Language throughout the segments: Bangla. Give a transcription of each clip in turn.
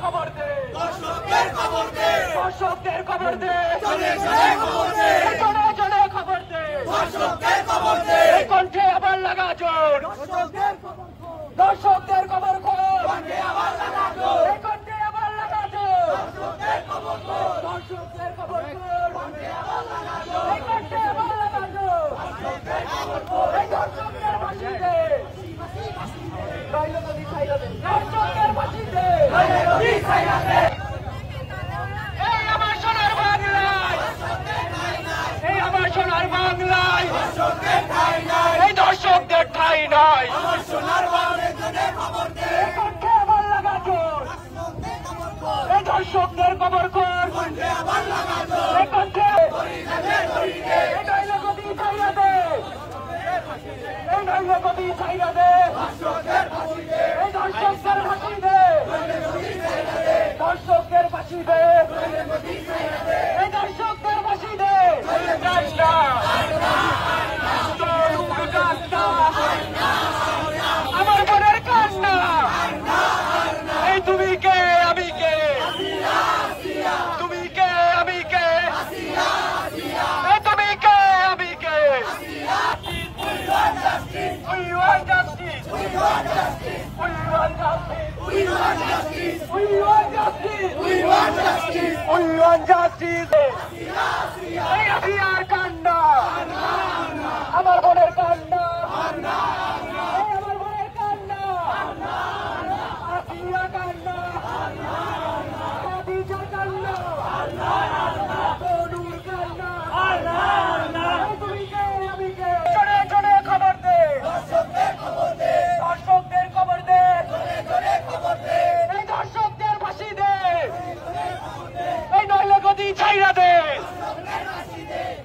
খবর দে, দর্শকদের খবর দে, জনে জনে খবর দে, এই কণ্ঠে আবার লাগা জোর, দর্শকদের খবর খোর, এই কণ্ঠে আবার লাগা জোর, দর্শকদের খবর খোর, এই কণ্ঠে আবার লাগা জোর, এই দর্শকদের ফাঁসি দে, দর্শকদের ফাঁসি দে, এই আমার সোনার বাংলায়, এই আমার সোনার বাংলায় এই দর্শকদের ঠাঁই নাই, এই কণ্ঠে আবার লাগা জোর, এই দর্শকদের খবর খোর, এই কণ্ঠে এই নইলে গদি ছাইরা দে, এই নইলে গদি ছাইরা দে, এই দর্শকদের ফাঁসি দে, দর্শকদের ফাঁসি দে, এই দর্শকদের ফাঁসি দে, আমার বোনের কান্না, এই তুমি কে আমি কে, তুমি কে আমি কে, এই তুমি কে আমি কে, We want justice, we want justice, we want justice, we want justice, we want justice, we want justice, we want justice, এই আসিয়ার কান্না, আমার বোনের কান্না, এই আমার বোনের কান্না, আসিয়া কান্না, খাদিজা কান্না, তনুর কান্না, এই তুমি কে আমি কে, জনে জনে খবর দে, দর্শকদের খবর দে, এই দর্শকদের ফাঁসি দে, এই নইলে গদি ছাইরা দে,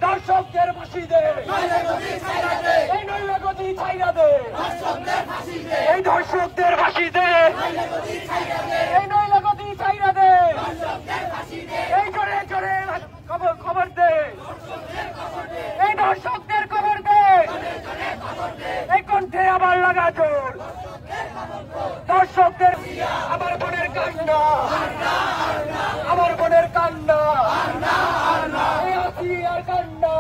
দর্শকদের ফাঁসি দে, এই নইলে গদি ছাইরা দে, এই দর্শকদের ফাঁসি দে, এই নইলে গদি ছাইরা দে, এই জোরে জোরে খবর দে, এই দর্শকদের খবর দে, এই কণ্ঠে আবার লাগা জোর, দর্শকদের আমার বোনের কান্না, আমার বোনের কান্না, এই আসিয়ার কান্না,